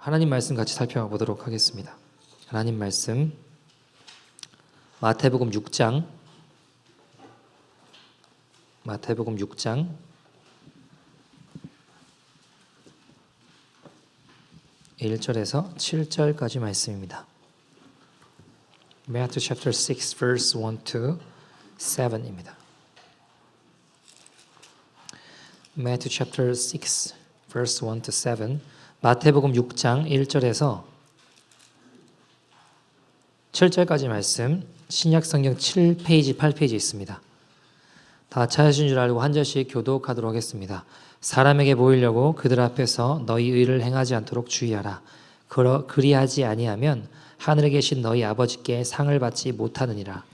하나님 말씀 같이 살펴보도록 하겠습니다. 하나님 말씀 마태복음 6장 1절에서 7절까지 말씀입니다. Matthew chapter 6 verse 1 to 7입니다. Matthew chapter 6 verse 1 to 7 마태복음 6장 1절에서 7절까지 말씀 신약성경 7페이지 8페이지 있습니다. 다 찾으신 줄 알고 한 절씩 교독하도록 하겠습니다. 사람에게 보이려고 그들 앞에서 너희 의를 행하지 않도록 주의하라. 그리하지 아니하면 하늘에 계신 너희 아버지께 상을 받지 못하느니라.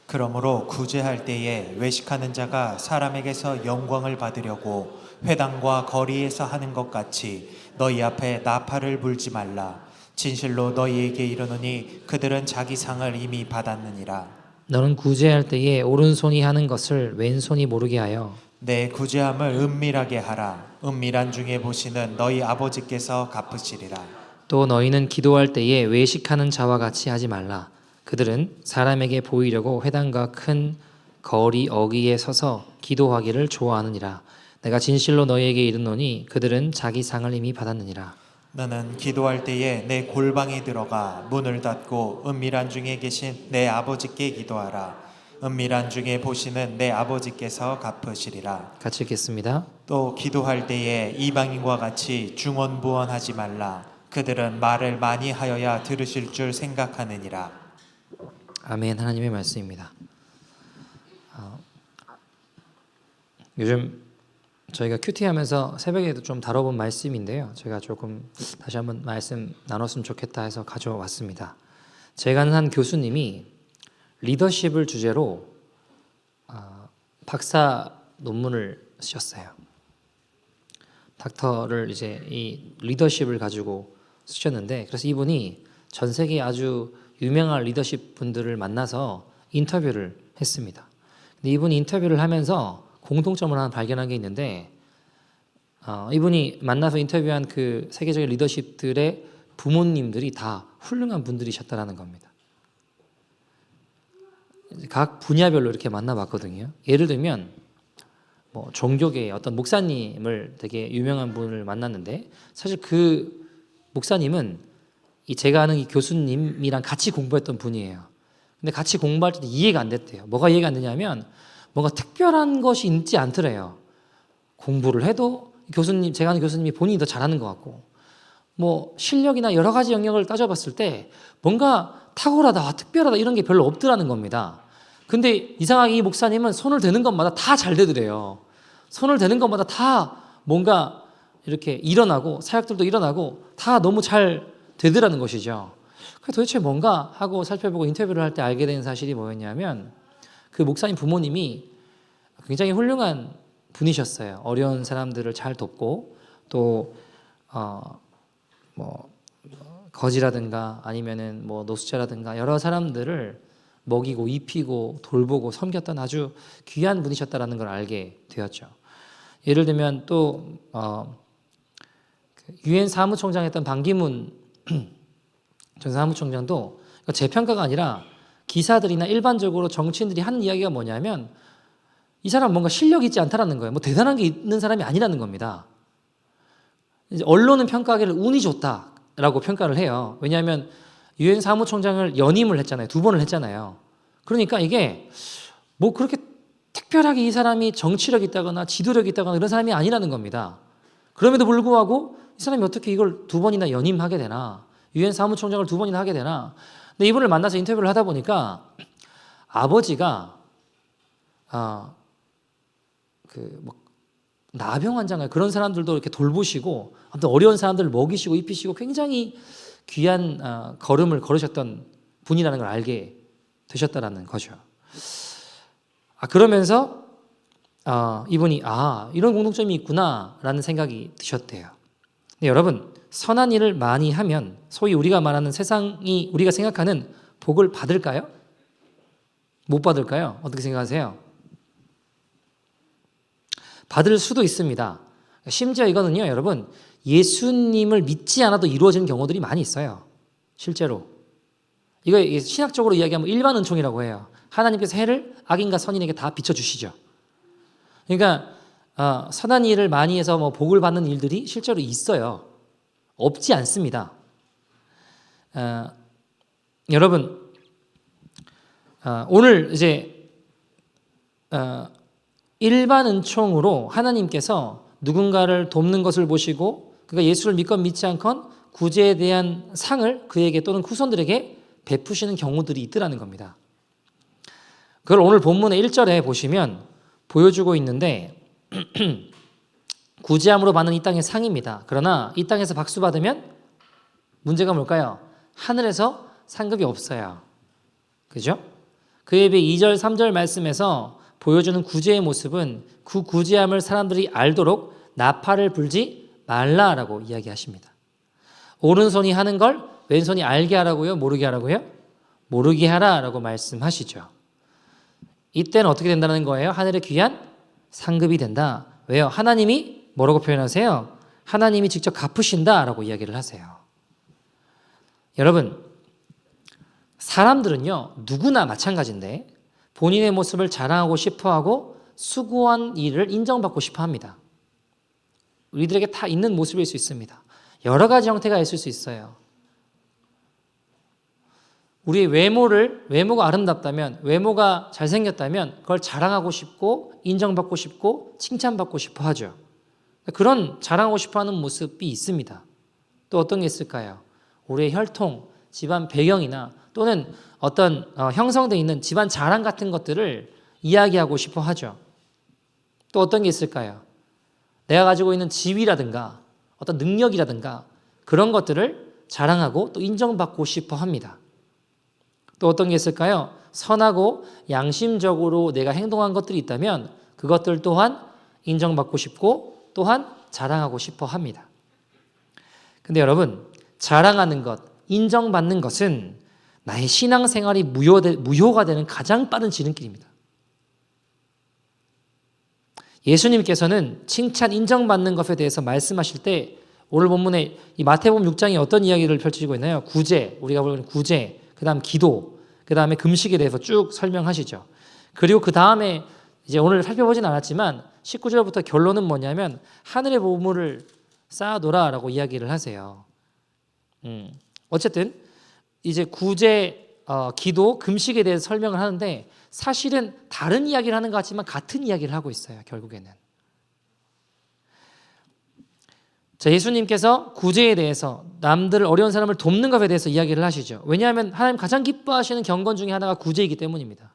그러므로 구제할 때에 외식하는 자가 사람에게서 영광을 받으려고 회당과 거리에서 하는 것 같이 너희 앞에 나팔을 불지 말라. 진실로 너희에게 이르노니 그들은 자기 상을 이미 받았느니라. 너는 구제할 때에 오른손이 하는 것을 왼손이 모르게 하여 내 구제함을 은밀하게 하라. 은밀한 중에 보시는 너희 아버지께서 갚으시리라. 또 너희는 기도할 때에 외식하는 자와 같이 하지 말라. 그들은 사람에게 보이려고 회당과 큰 거리 어귀에 서서 기도하기를 좋아하느니라. 내가 진실로 너희에게 이르노니 그들은 자기 상을 이미 받았느니라. 너는 기도할 때에 내 골방에 들어가 문을 닫고 은밀한 중에 계신 내 아버지께 기도하라. 은밀한 중에 보시는 내 아버지께서 갚으시리라. 같이 읽겠습니다. 또 기도할 때에 이방인과 같이 중언부언하지 말라. 그들은 말을 많이 하여야 들으실 줄 생각하느니라. 아멘. 하나님의 말씀입니다. 요즘 저희가 큐티하면서 새벽에도 좀 다뤄본 말씀인데요. 제가 조금 다시 한번 말씀 나눴으면 좋겠다 해서 가져왔습니다. 제가 아는 한 교수님이 리더십을 주제로 박사 논문을 쓰셨어요. 닥터를 이제 이 리더십을 가지고 쓰셨는데, 그래서 이분이 전 세계 아주 유명한 리더십 분들을 만나서 인터뷰를 했습니다. 근데 이분이 인터뷰를 하면서 공통점을 하나 발견한 게 있는데, 이분이 만나서 인터뷰한 그 세계적인 리더십들의 부모님들이 다 훌륭한 분들이셨다라는 겁니다. 각 분야별로 이렇게 만나봤거든요. 예를 들면 뭐 종교계의 어떤 목사님을 되게 유명한 분을 만났는데, 사실 그 목사님은 제가 아는 이 교수님이랑 같이 공부했던 분이에요. 근데 같이 공부할 때도 이해가 안 됐대요. 뭐가 이해가 안 되냐면 뭔가 특별한 것이 있지 않더래요. 공부를 해도 교수님, 제가 아는 교수님이 본인이 더 잘하는 것 같고, 뭐 실력이나 여러 가지 영역을 따져봤을 때 뭔가 탁월하다, 특별하다 이런 게 별로 없더라는 겁니다. 근데 이상하게 이 목사님은 손을 대는 것마다 다 잘 되더래요. 손을 대는 것마다 다 뭔가 이렇게 일어나고 사역들도 일어나고 다 너무 잘 되더라는 것이죠. 도대체 뭔가 하고 살펴보고 인터뷰를 할 때 알게 된 사실이 뭐였냐면, 그 목사님 부모님이 굉장히 훌륭한 분이셨어요. 어려운 사람들을 잘 돕고 또 뭐 거지라든가 아니면은 뭐 노숙자라든가 여러 사람들을 먹이고 입히고 돌보고 섬겼던 아주 귀한 분이셨다라는 걸 알게 되었죠. 예를 들면 또 유엔 사무총장했던 반기문 전 사무총장도 제 평가가 아니라 기사들이나 일반적으로 정치인들이 하는 이야기가 뭐냐면, 이 사람 뭔가 실력이 있지 않다라는 거예요. 뭐 대단한 게 있는 사람이 아니라는 겁니다. 이제 언론은 평가하기를 운이 좋다라고 평가를 해요. 왜냐하면 유엔 사무총장을 연임을 했잖아요. 2번을 했잖아요. 그러니까 이게 뭐 그렇게 특별하게 이 사람이 정치력이 있다거나 지도력이 있다거나 이런 사람이 아니라는 겁니다. 그럼에도 불구하고 이 사람이 어떻게 이걸 2번이나 연임하게 되나, 유엔 사무총장을 2번이나 하게 되나. 근데 이분을 만나서 인터뷰를 하다 보니까 아버지가 뭐 나병 환자인가요? 그런 사람들도 이렇게 돌보시고, 아무튼 어려운 사람들을 먹이시고 입히시고 굉장히 귀한 걸음을 걸으셨던 분이라는 걸 알게 되셨다라는 거죠. 그러면서 이분이 이런 공통점이 있구나라는 생각이 드셨대요. 근데 여러분, 선한 일을 많이 하면 소위 우리가 말하는 세상이 우리가 생각하는 복을 받을까요? 못 받을까요? 어떻게 생각하세요? 받을 수도 있습니다. 심지어 이거는요, 여러분, 예수님을 믿지 않아도 이루어지는 경우들이 많이 있어요. 실제로. 이거 신학적으로 이야기하면 일반 은총이라고 해요. 하나님께서 해를 악인과 선인에게 다 비춰주시죠. 그러니까 선한 일을 많이 해서 뭐 복을 받는 일들이 실제로 있어요. 없지 않습니다. 여러분, 오늘 이제 일반 은총으로 하나님께서 누군가를 돕는 것을 보시고 그가 예수를 믿건 믿지 않건 구제에 대한 상을 그에게 또는 후손들에게 베푸시는 경우들이 있더라는 겁니다. 그걸 오늘 본문의 1절에 보시면 보여주고 있는데 구제함으로 받는 이 땅의 상입니다. 그러나 이 땅에서 박수 받으면 문제가 뭘까요? 하늘에서 상급이 없어요. 그죠? 그에 비해 2절, 3절 말씀에서 보여주는 구제의 모습은 그 구제함을 사람들이 알도록 나팔을 불지 말라라고 이야기하십니다. 오른손이 하는 걸 왼손이 알게 하라고요? 모르게 하라고요? 모르게 하라라고 말씀하시죠. 이때는 어떻게 된다는 거예요? 하늘의 귀한 상급이 된다. 왜요? 하나님이 뭐라고 표현하세요? 하나님이 직접 갚으신다라고 이야기를 하세요. 여러분, 사람들은요, 누구나 마찬가지인데 본인의 모습을 자랑하고 싶어하고 수고한 일을 인정받고 싶어합니다. 우리들에게 다 있는 모습일 수 있습니다. 여러 가지 형태가 있을 수 있어요. 우리의 외모가 아름답다면, 외모가 잘생겼다면 그걸 자랑하고 싶고 인정받고 싶고 칭찬받고 싶어 하죠. 그런 자랑하고 싶어하는 모습이 있습니다. 또 어떤 게 있을까요? 우리의 혈통, 집안 배경이나 또는 어떤 형성되어 있는 집안 자랑 같은 것들을 이야기하고 싶어 하죠. 또 어떤 게 있을까요? 내가 가지고 있는 지위라든가 어떤 능력이라든가 그런 것들을 자랑하고 또 인정받고 싶어 합니다. 또 어떤 게 있을까요? 선하고 양심적으로 내가 행동한 것들이 있다면 그것들 또한 인정받고 싶고 또한 자랑하고 싶어 합니다. 근데 여러분, 자랑하는 것, 인정받는 것은 나의 신앙생활이 무효가 되는 가장 빠른 지름길입니다. 예수님께서는 칭찬, 인정받는 것에 대해서 말씀하실 때 오늘 본문에 이 마태복음 6장이 어떤 이야기를 펼치고 있나요? 구제, 우리가 보는 구제, 그 다음 기도, 그 다음에 금식에 대해서 쭉 설명하시죠. 그리고 그 다음에 이제 오늘 살펴보진 않았지만 19절부터 결론은 뭐냐면 하늘의 보물을 쌓아둬라라고 이야기를 하세요. 어쨌든 이제 구제, 기도, 금식에 대해서 설명을 하는데 사실은 다른 이야기를 하는 것 같지만 같은 이야기를 하고 있어요. 결국에는. 자, 예수님께서 구제에 대해서 남들을 어려운 사람을 돕는 것에 대해서 이야기를 하시죠. 왜냐하면 하나님 가장 기뻐하시는 경건 중에 하나가 구제이기 때문입니다.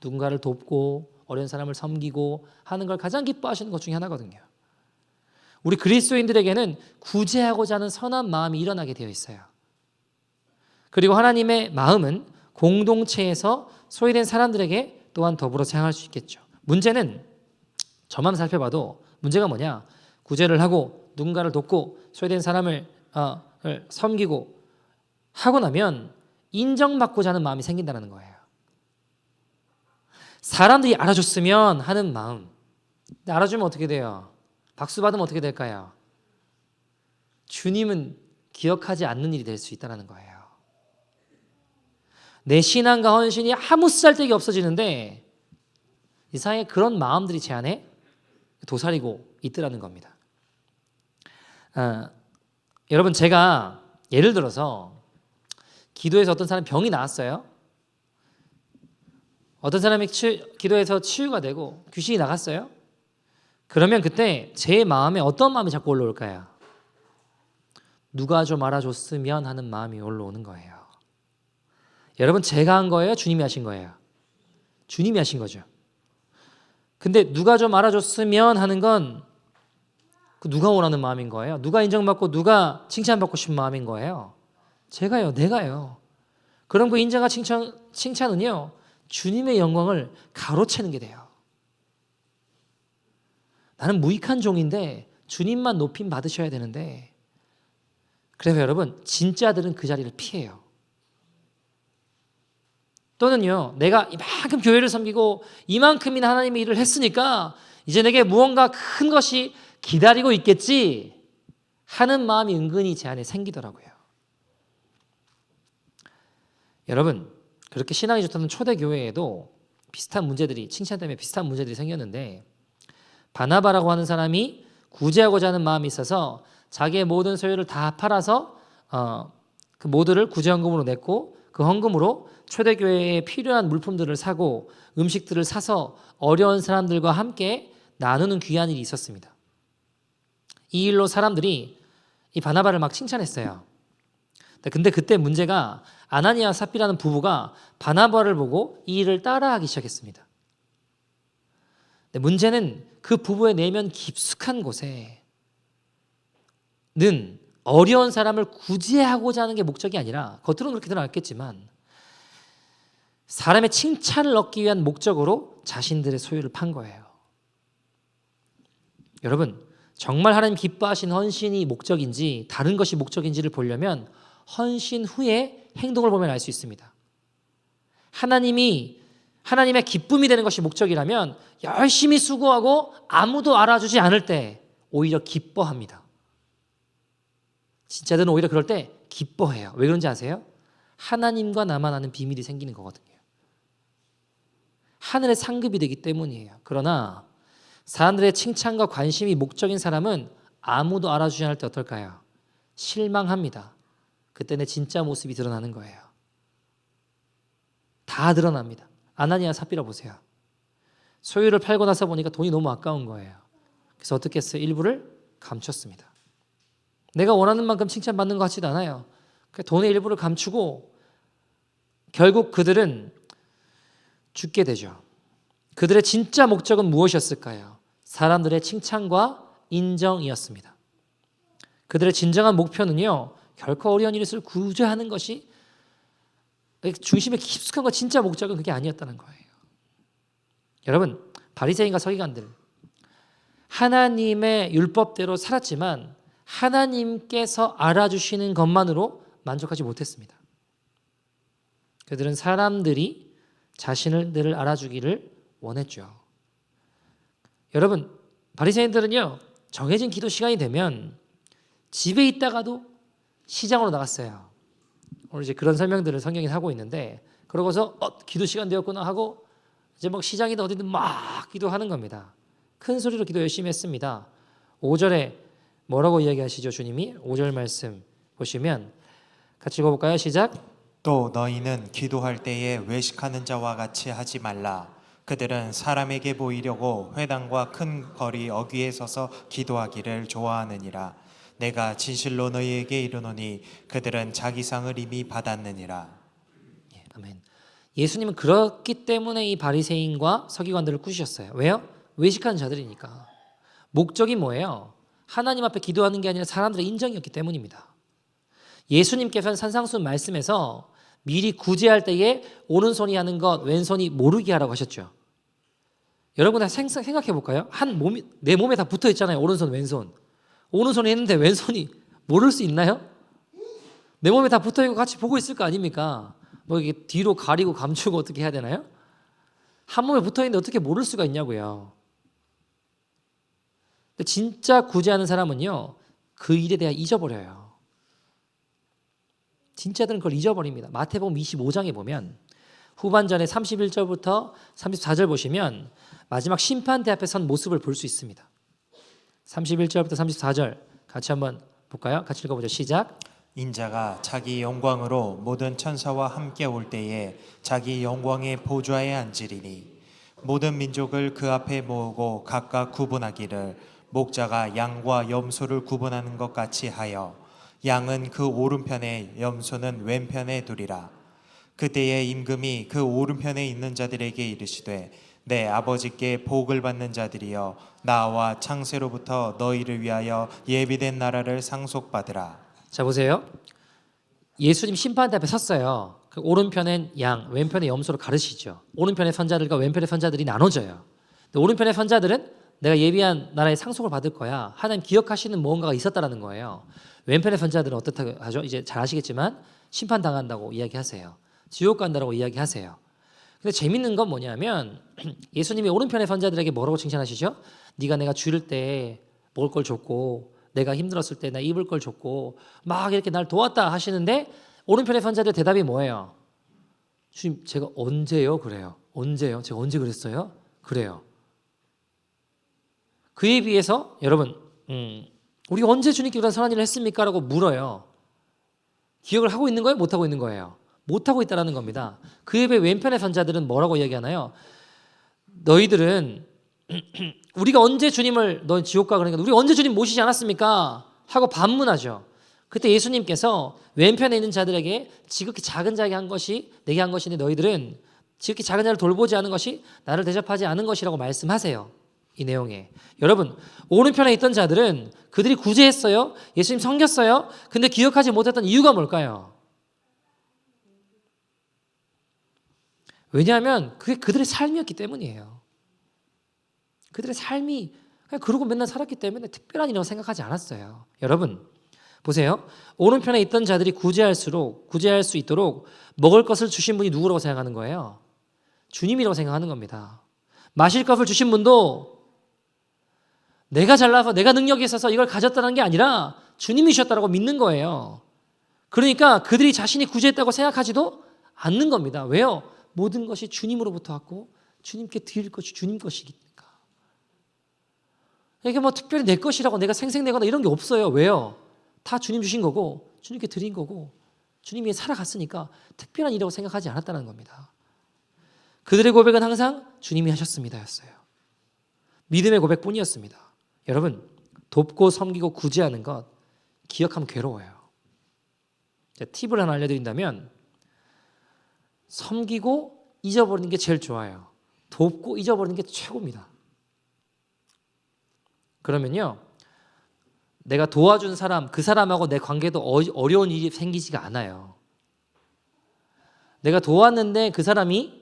누군가를 돕고 어려운 사람을 섬기고 하는 걸 가장 기뻐하시는 것 중에 하나거든요. 우리 그리스도인들에게는 구제하고자 하는 선한 마음이 일어나게 되어 있어요. 그리고 하나님의 마음은 공동체에서 소외된 사람들에게 또한 더불어 사용할 수 있겠죠. 문제는 저만 살펴봐도 문제가 뭐냐? 구제를 하고 누군가를 돕고 소외된 사람을 섬기고 하고 나면 인정받고자 하는 마음이 생긴다는 거예요. 사람들이 알아줬으면 하는 마음. 근데 알아주면 어떻게 돼요? 박수 받으면 어떻게 될까요? 주님은 기억하지 않는 일이 될 수 있다는 거예요. 내 신앙과 헌신이 아무 쓸데기 없어지는데 이상하게 그런 마음들이 제 안에 도사리고 있더라는 겁니다. 여러분, 제가 예를 들어서 기도에서 어떤 사람 병이 나았어요. 어떤 사람이 기도해서 치유가 되고 귀신이 나갔어요. 그러면 그때 제 마음에 어떤 마음이 자꾸 올라올까요? 누가 좀 알아줬으면 하는 마음이 올라오는 거예요. 여러분, 제가 한 거예요? 주님이 하신 거예요? 주님이 하신 거죠. 근데 누가 좀 알아줬으면 하는 건 누가 원하는 마음인 거예요? 누가 인정받고 누가 칭찬받고 싶은 마음인 거예요? 제가요, 내가요. 그럼 그 인정과 칭찬은요, 주님의 영광을 가로채는 게 돼요. 나는 무익한 종인데 주님만 높임 받으셔야 되는데, 그래서 여러분, 진짜들은 그 자리를 피해요. 또는요, 내가 이만큼 교회를 섬기고 이만큼이나 하나님의 일을 했으니까 이제 내게 무언가 큰 것이 기다리고 있겠지 하는 마음이 은근히 제 안에 생기더라고요. 여러분, 그렇게 신앙이 좋다는 초대교회에도 비슷한 문제들이, 칭찬 때문에 비슷한 문제들이 생겼는데, 바나바라고 하는 사람이 구제하고자 하는 마음이 있어서 자기의 모든 소유를 다 팔아서 그 모두를 구제헌금으로 냈고, 그 헌금으로 초대교회에 필요한 물품들을 사고 음식들을 사서 어려운 사람들과 함께 나누는 귀한 일이 있었습니다. 이 일로 사람들이 이 바나바를 막 칭찬했어요. 근데 그때 문제가 아나니아와 삽비라는 부부가 바나바를 보고 이 일을 따라하기 시작했습니다. 근데 문제는 그 부부의 내면 깊숙한 곳에는 어려운 사람을 구제하고자 하는 게 목적이 아니라, 겉으로는 그렇게 드러났겠지만 사람의 칭찬을 얻기 위한 목적으로 자신들의 소유를 판 거예요. 여러분, 정말 하나님 기뻐하신 헌신이 목적인지 다른 것이 목적인지를 보려면 헌신 후에 행동을 보면 알 수 있습니다. 하나님의 기쁨이 되는 것이 목적이라면 열심히 수고하고 아무도 알아주지 않을 때 오히려 기뻐합니다. 진짜들은 오히려 그럴 때 기뻐해요. 왜 그런지 아세요? 하나님과 나만 아는 비밀이 생기는 거거든요. 하늘의 상급이 되기 때문이에요. 그러나 사람들의 칭찬과 관심이 목적인 사람은 아무도 알아주지 않을 때 어떨까요? 실망합니다. 그때 내 진짜 모습이 드러나는 거예요. 다 드러납니다. 아나니아 삽비라 보세요. 소유를 팔고 나서 보니까 돈이 너무 아까운 거예요. 그래서 어떻게 했어요? 일부를 감췄습니다. 내가 원하는 만큼 칭찬받는 것 같지도 않아요. 돈의 일부를 감추고 결국 그들은 죽게 되죠. 그들의 진짜 목적은 무엇이었을까요? 사람들의 칭찬과 인정이었습니다. 그들의 진정한 목표는요, 결코 어려운 일을 구제하는 것이 중심에 깊숙한 거, 진짜 목적은 그게 아니었다는 거예요. 여러분, 바리새인과 서기관들, 하나님의 율법대로 살았지만 하나님께서 알아주시는 것만으로 만족하지 못했습니다. 그들은 사람들이 자신을 알아주기를 원했죠. 여러분, 바리새인들은요, 정해진 기도 시간이 되면 집에 있다가도 시장으로 나갔어요. 오늘 이제 그런 설명들을 성경에 하고 있는데, 그러고서 기도 시간 되었구나 하고 이제 막 시장이든 어디든 막 기도하는 겁니다. 큰 소리로 기도 열심히 했습니다. 5절에 뭐라고 이야기하시죠? 주님이 5절 말씀 보시면 같이 읽어볼까요? 시작. 또 너희는 기도할 때에 외식하는 자와 같이 하지 말라. 그들은 사람에게 보이려고 회당과 큰 거리 어귀에 서서 기도하기를 좋아하느니라. 내가 진실로 너희에게 이르노니 그들은 자기 상을 이미 받았느니라. 아멘. 예수님은 그렇기 때문에 이 바리새인과 서기관들을 꾸짖으셨어요. 왜요? 외식하는 자들이니까. 목적이 뭐예요? 하나님 앞에 기도하는 게 아니라 사람들의 인정이었기 때문입니다. 예수님께서는 산상수훈 말씀에서 미리 구제할 때에 오른손이 하는 것 왼손이 모르게 하라고 하셨죠. 여러분 생각해 볼까요? 내 몸에 다 붙어 있잖아요. 오른손 왼손. 오른손이 했는데 왼손이 모를 수 있나요? 내 몸에 다 붙어 있고 같이 보고 있을 거 아닙니까? 뭐 이게 뒤로 가리고 감추고 어떻게 해야 되나요? 한 몸에 붙어 있는데 어떻게 모를 수가 있냐고요. 근데 진짜 구제하는 사람은요, 그 일에 대해 잊어버려요. 진짜들은 그걸 잊어버립니다. 마태복음 25장에 보면 후반전에 31절부터 34절 보시면 마지막 심판대 앞에 선 모습을 볼 수 있습니다. 31절부터 34절 같이 한번 볼까요? 같이 읽어보죠. 시작. 인자가 자기 영광으로 모든 천사와 함께 올 때에 자기 영광의 보좌에 앉으리니 모든 민족을 그 앞에 모으고 각각 구분하기를 목자가 양과 염소를 구분하는 것 같이 하여 양은 그 오른편에 염소는 왼편에 두리라. 그때에 임금이 그 오른편에 있는 자들에게 이르시되 내 아버지께 복을 받는 자들이여 나와 창세로부터 너희를 위하여 예비된 나라를 상속받으라. 자 보세요. 예수님 심판대 앞에 섰어요. 그 오른편엔 양, 왼편에 염소로 가르치죠. 오른편의 선자들과 왼편의 선자들이 나눠져요. 근데 오른편의 선자들은 내가 예비한 나라의 상속을 받을 거야. 하나님 기억하시는 무언가가 있었다라는 거예요. 왼편의 선자들은 어떻다고 하죠? 이제 잘 아시겠지만 심판당한다고 이야기하세요. 지옥 간다라고 이야기하세요. 근데 재밌는 건 뭐냐면 예수님이 오른편의 선자들에게 뭐라고 칭찬하시죠? 네가 내가 줄일 때 먹을 걸 줬고 내가 힘들었을 때 나 입을 걸 줬고 막 이렇게 날 도왔다 하시는데 오른편의 편자들 대답이 뭐예요? 주님 제가 언제요? 그래요. 언제요? 제가 언제 그랬어요? 그래요. 그에 비해서 여러분 우리가 언제 주님께 이런 선한 일을 했습니까? 라고 물어요. 기억을 하고 있는 거예요? 못하고 있는 거예요? 못하고 있다는 겁니다. 그에 비해 왼편의 선자들은 뭐라고 얘기하나요? 너희들은 우리가 언제 주님을 너 지옥 가 그러니까 우리 언제 주님 모시지 않았습니까? 하고 반문하죠. 그때 예수님께서 왼편에 있는 자들에게 지극히 작은 자에게 한 것이 내게 한 것인데 너희들은 지극히 작은 자를 돌보지 않은 것이 나를 대접하지 않은 것이라고 말씀하세요. 이 내용에 여러분 오른편에 있던 자들은 그들이 구제했어요. 예수님 섬겼어요. 근데 기억하지 못했던 이유가 뭘까요? 왜냐하면 그게 그들의 삶이었기 때문이에요. 그들의 삶이 그냥 그러고 맨날 살았기 때문에 특별한 일이라고 생각하지 않았어요. 여러분 보세요. 오른편에 있던 자들이 구제할 수 있도록 먹을 것을 주신 분이 누구라고 생각하는 거예요? 주님이라고 생각하는 겁니다. 마실 것을 주신 분도 내가 잘나서 내가 능력이 있어서 이걸 가졌다는 게 아니라 주님이셨다고 믿는 거예요. 그러니까 그들이 자신이 구제했다고 생각하지도 않는 겁니다. 왜요? 모든 것이 주님으로부터 왔고 주님께 드릴 것이 주님 것이니까. 이게 뭐 특별히 내 것이라고 내가 생색내거나 이런 게 없어요. 왜요? 다 주님 주신 거고 주님께 드린 거고 주님이 살아갔으니까 특별한 일이라고 생각하지 않았다는 겁니다. 그들의 고백은 항상 주님이 하셨습니다 였어요. 믿음의 고백뿐이었습니다. 여러분 돕고 섬기고 구제하는 것 기억하면 괴로워요. 팁을 하나 알려드린다면 섬기고 잊어버리는 게 제일 좋아요. 돕고 잊어버리는 게 최고입니다. 그러면요 내가 도와준 사람 그 사람하고 내 관계도 어려운 일이 생기지가 않아요. 내가 도왔는데 그 사람이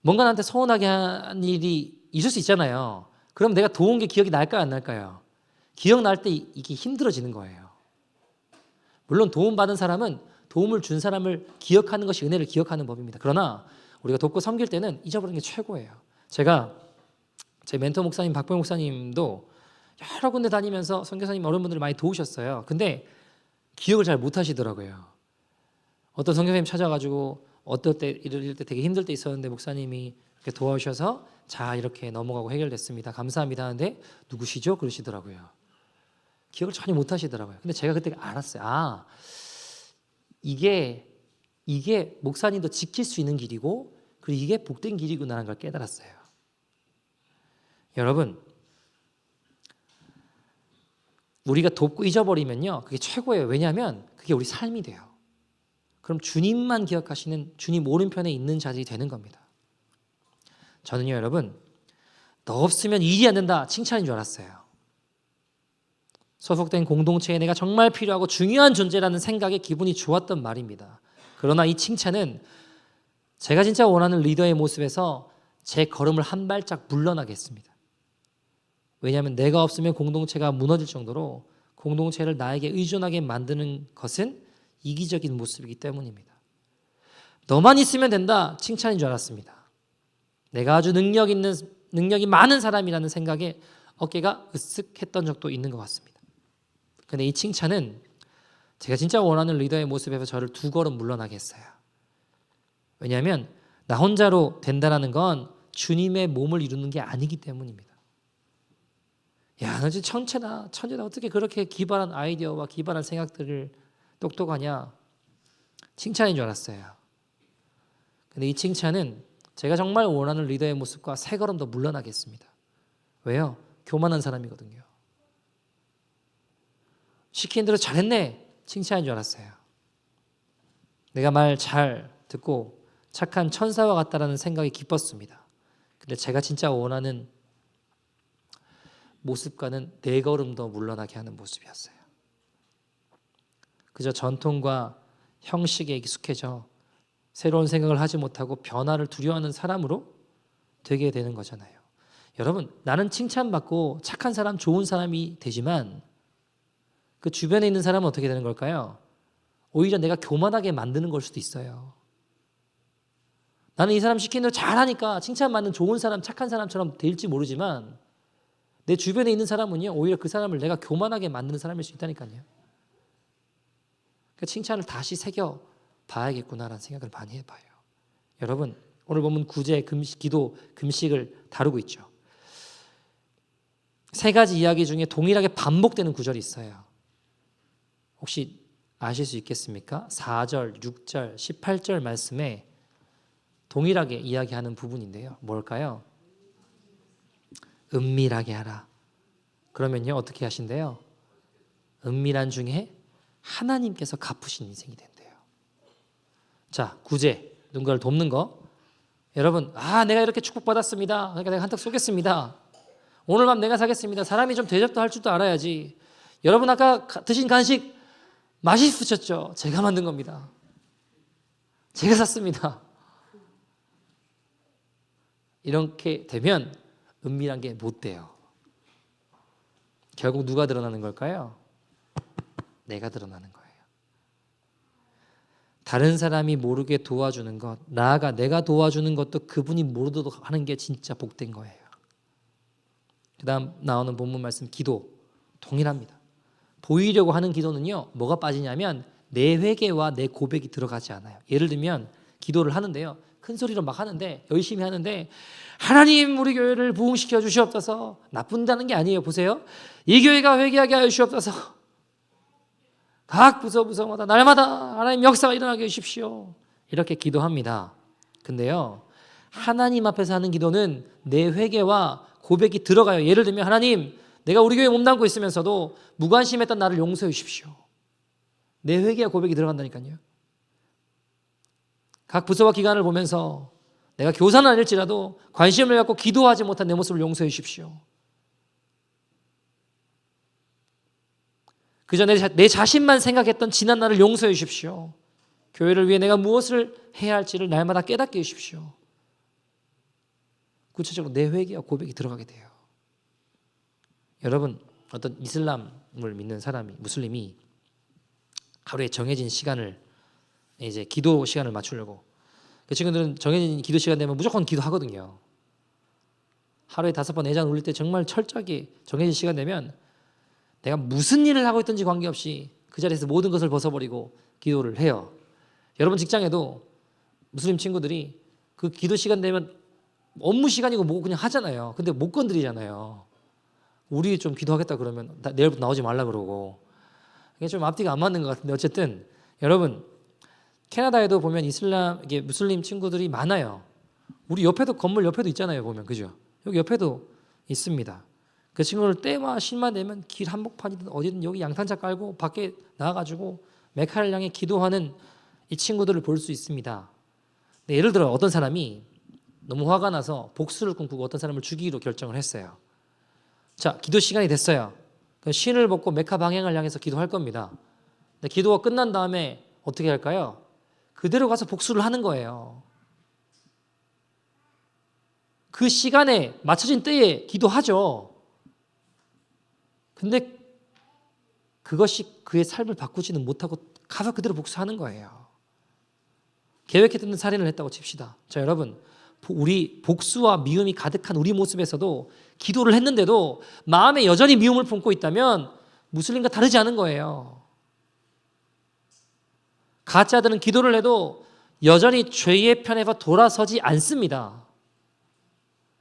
뭔가 나한테 서운하게 한 일이 있을 수 있잖아요. 그럼 내가 도운 게 기억이 날까요 안 날까요? 기억날 때 이게 힘들어지는 거예요. 물론 도움받은 사람은 도움을 준 사람을 기억하는 것이 은혜를 기억하는 법입니다. 그러나 우리가 돕고 섬길 때는 잊어버리는 게 최고예요. 제가 제 멘토 목사님 박병 목사님도 여러 군데 다니면서 선교사님 어른분들을 많이 도우셨어요. 근데 기억을 잘 못하시더라고요. 어떤 선교사님 찾아가지고 어떨 때 이럴 때 되게 힘들 때 있었는데 목사님이 이렇게 도와주셔서 자 이렇게 넘어가고 해결됐습니다. 감사합니다 하는데 누구시죠? 그러시더라고요. 기억을 전혀 못하시더라고요. 근데 제가 그때 알았어요. 아 이게 목사님도 지킬 수 있는 길이고 그리고 이게 복된 길이구나라는 걸 깨달았어요. 여러분 우리가 돕고 잊어버리면요 그게 최고예요. 왜냐하면 그게 우리 삶이 돼요. 그럼 주님만 기억하시는 주님 오른편에 있는 자들이 되는 겁니다. 저는요 여러분 너 없으면 일이 안 된다 칭찬인 줄 알았어요. 소속된 공동체에 내가 정말 필요하고 중요한 존재라는 생각에 기분이 좋았던 말입니다. 그러나 이 칭찬은 제가 진짜 원하는 리더의 모습에서 제 걸음을 한 발짝 물러나게 했습니다. 왜냐하면 내가 없으면 공동체가 무너질 정도로 공동체를 나에게 의존하게 만드는 것은 이기적인 모습이기 때문입니다. 너만 있으면 된다 칭찬인 줄 알았습니다. 내가 아주 능력이 많은 사람이라는 생각에 어깨가 으쓱했던 적도 있는 것 같습니다. 그런데 이 칭찬은 제가 진짜 원하는 리더의 모습에서 저를 두 걸음 물러나게 했어요. 왜냐하면 나 혼자로 된다는 건 주님의 몸을 이루는 게 아니기 때문입니다. 야, 너 진짜 천재다. 어떻게 그렇게 기발한 아이디어와 기발한 생각들을 똑똑하냐? 칭찬인 줄 알았어요. 근데 이 칭찬은 제가 정말 원하는 리더의 모습과 세 걸음 더 물러나게 했습니다. 왜요? 교만한 사람이거든요. 시킨 대로 잘했네. 칭찬인 줄 알았어요. 내가 말 잘 듣고 착한 천사와 같다라는 생각이 기뻤습니다. 근데 제가 진짜 원하는 모습과는 네 걸음 더 물러나게 하는 모습이었어요. 그저 전통과 형식에 익숙해져 새로운 생각을 하지 못하고 변화를 두려워하는 사람으로 되게 되는 거잖아요. 여러분, 나는 칭찬받고 착한 사람, 좋은 사람이 되지만 그 주변에 있는 사람은 어떻게 되는 걸까요? 오히려 내가 교만하게 만드는 걸 수도 있어요. 나는 이 사람 시키는 대로 잘하니까 칭찬받는 좋은 사람, 착한 사람처럼 될지 모르지만 내 주변에 있는 사람은요, 오히려 그 사람을 내가 교만하게 만드는 사람일 수 있다니까요. 그러니까 칭찬을 다시 새겨 봐야겠구나라는 생각을 많이 해봐요. 여러분, 오늘 보면 구제, 금식, 기도, 금식을 다루고 있죠. 세 가지 이야기 중에 동일하게 반복되는 구절이 있어요. 혹시 아실 수 있겠습니까? 4절, 6절, 18절 말씀에 동일하게 이야기하는 부분인데요. 뭘까요? 은밀하게 하라. 그러면요, 어떻게 하신대요? 은밀한 중에 하나님께서 갚으신 인생이 된대요. 자, 구제, 누군가를 돕는 거. 여러분, 내가 이렇게 축복받았습니다. 그러니까 내가 한턱 쏘겠습니다. 오늘 밤 내가 사겠습니다. 사람이 좀 대접도 할 줄도 알아야지. 여러분, 아까 드신 간식 맛있으셨죠? 제가 만든 겁니다. 제가 샀습니다. 이렇게 되면 은밀한 게 못 돼요. 결국 누가 드러나는 걸까요? 내가 드러나는 거예요. 다른 사람이 모르게 도와주는 것, 나아가 내가 도와주는 것도 그분이 모르도록 하는 게 진짜 복된 거예요. 그 다음 나오는 본문 말씀, 기도 동일합니다. 보이려고 하는 기도는요, 뭐가 빠지냐면 내 회개와 내 고백이 들어가지 않아요. 예를 들면 기도를 하는데요, 큰 소리로 막 하는데, 열심히 하는데, 하나님 우리 교회를 부흥시켜 주시옵소서. 나쁜다는 게 아니에요. 보세요, 이 교회가 회개하게 하여 주시옵소서. 각 부서마다 날마다 하나님 역사가 일어나게 해주십시오. 이렇게 기도합니다. 근데요, 하나님 앞에서 하는 기도는 내 회개와 고백이 들어가요. 예를 들면, 하나님, 내가 우리 교회에 몸담고 있으면서도 무관심했던 나를 용서해 주십시오. 내 회개와 고백이 들어간다니까요. 각 부서와 기관을 보면서 내가 교사는 아닐지라도 관심을 갖고 기도하지 못한 내 모습을 용서해 주십시오. 그저 내 자신만 생각했던 지난 날을 용서해 주십시오. 교회를 위해 내가 무엇을 해야 할지를 날마다 깨닫게 해 주십시오. 구체적으로 내 회개와 고백이 들어가게 돼요. 여러분, 어떤 이슬람을 믿는 사람이, 무슬림이 하루에 정해진 시간을, 이제 기도 시간을 맞추려고, 그 친구들은 정해진 기도 시간 되면 무조건 기도하거든요. 하루에 5번 애잔 울릴 때 정말 철저하게 정해진 시간 되면 내가 무슨 일을 하고 있든지 관계없이 그 자리에서 모든 것을 벗어버리고 기도를 해요. 여러분 직장에도 무슬림 친구들이 그 기도 시간 되면 업무 시간이고 뭐고 그냥 하잖아요. 근데 못 건드리잖아요. 우리 좀 기도하겠다 그러면 내일부터 나오지 말라 그러고, 이게 좀 앞뒤가 안 맞는 것 같은데, 어쨌든 여러분, 캐나다에도 보면 이슬람, 이게 무슬림 친구들이 많아요. 우리 옆에도, 건물 옆에도 있잖아요. 보면, 그죠? 여기 옆에도 있습니다. 그 친구들 때와 실만 되면 길 한복판이든 어디든 여기 양탄자 깔고 밖에 나와가지고 메카를 향해 기도하는 이 친구들을 볼 수 있습니다. 근데 예를 들어 어떤 사람이 너무 화가 나서 복수를 꿈꾸고 어떤 사람을 죽이기로 결정을 했어요. 자, 기도 시간이 됐어요. 신을 벗고 메카 방향을 향해서 기도할 겁니다. 근데 기도가 끝난 다음에 어떻게 할까요? 그대로 가서 복수를 하는 거예요. 그 시간에 맞춰진 때에 기도하죠. 근데 그것이 그의 삶을 바꾸지는 못하고 가서 그대로 복수하는 거예요. 계획했던 살인을 했다고 칩시다. 자, 여러분, 우리 복수와 미움이 가득한 우리 모습에서도 기도를 했는데도 마음에 여전히 미움을 품고 있다면 무슬림과 다르지 않은 거예요. 가짜들은 기도를 해도 여전히 죄의 편에서 돌아서지 않습니다.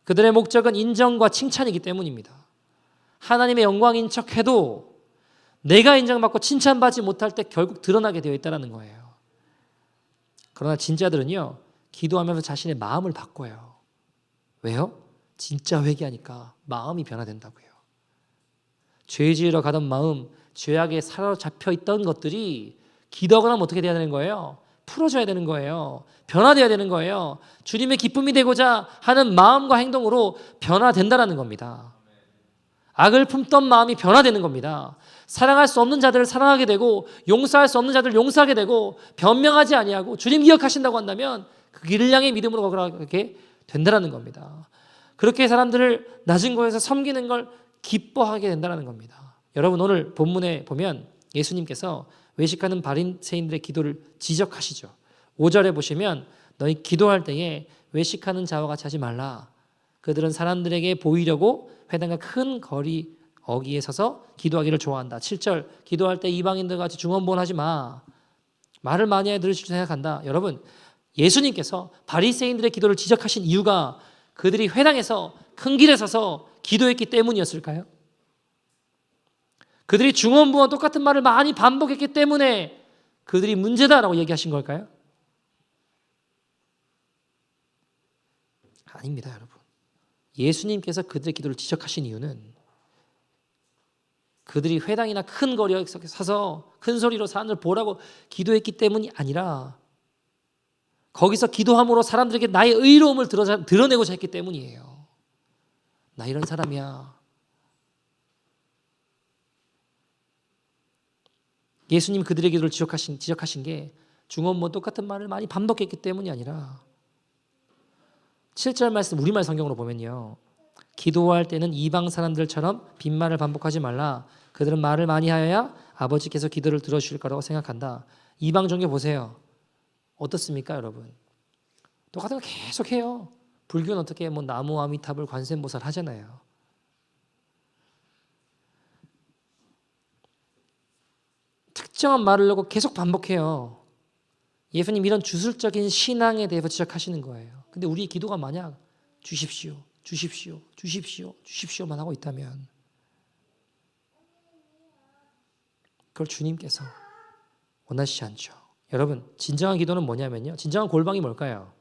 그들의 목적은 인정과 칭찬이기 때문입니다. 하나님의 영광인 척해도 내가 인정받고 칭찬받지 못할 때 결국 드러나게 되어 있다는 거예요. 그러나 진짜들은요, 기도하면서 자신의 마음을 바꿔요. 왜요? 진짜 회개하니까 마음이 변화된다고요. 죄 지으러 가던 마음, 죄악에 사로잡혀 있던 것들이 기도하고 나면 어떻게 돼야 되는 거예요? 풀어져야 되는 거예요. 변화돼야 되는 거예요. 주님의 기쁨이 되고자 하는 마음과 행동으로 변화된다는 겁니다. 악을 품던 마음이 변화되는 겁니다. 사랑할 수 없는 자들을 사랑하게 되고, 용서할 수 없는 자들을 용서하게 되고, 변명하지 아니하고 주님 기억하신다고 한다면 그 길을 향해 믿음으로 걸어가게 된다는 겁니다. 그렇게 사람들을 낮은 곳에서 섬기는 걸 기뻐하게 된다는 겁니다. 여러분, 오늘 본문에 보면 예수님께서 외식하는 바리새인들의 기도를 지적하시죠. 5절에 보시면 너희 기도할 때에 외식하는 자와 같이 하지 말라. 그들은 사람들에게 보이려고 회당과 큰 거리 어귀에 서서 기도하기를 좋아한다. 7절 기도할 때 이방인들 같이 중언부언하지 마. 말을 많이 해 들으실 줄 생각한다. 여러분 예수님께서 바리새인들의 기도를 지적하신 이유가 그들이 회당에서 큰 길에 서서 기도했기 때문이었을까요? 그들이 중언부언 똑같은 말을 많이 반복했기 때문에 그들이 문제다라고 얘기하신 걸까요? 아닙니다, 여러분. 예수님께서 그들의 기도를 지적하신 이유는 그들이 회당이나 큰 거리에 서서 큰 소리로 사람들 보라고 기도했기 때문이 아니라 거기서 기도함으로 사람들에게 나의 의로움을 드러내고자 했기 때문이에요. 나 이런 사람이야. 예수님 그들의 기도를 지적하신 게 중언부언 똑같은 말을 많이 반복했기 때문이 아니라 7절 말씀 우리말 성경으로 보면요. 기도할 때는 이방 사람들처럼 빈말을 반복하지 말라. 그들은 말을 많이 하여야 아버지께서 기도를 들어주실 거라고 생각한다. 이방 종교 보세요. 어떻습니까, 여러분? 똑같은 거 계속 해요. 불교는 어떻게 뭐 나무 아미타불 관세음보살 하잖아요. 특정한 말을 하고 계속 반복해요. 예수님 이런 주술적인 신앙에 대해서 지적하시는 거예요. 근데 우리 기도가 만약 주십시오, 주십시오, 주십시오, 주십시오만 하고 있다면 그걸 주님께서 원하시지 않죠. 여러분 진정한 기도는 뭐냐면요. 진정한 골방이 뭘까요?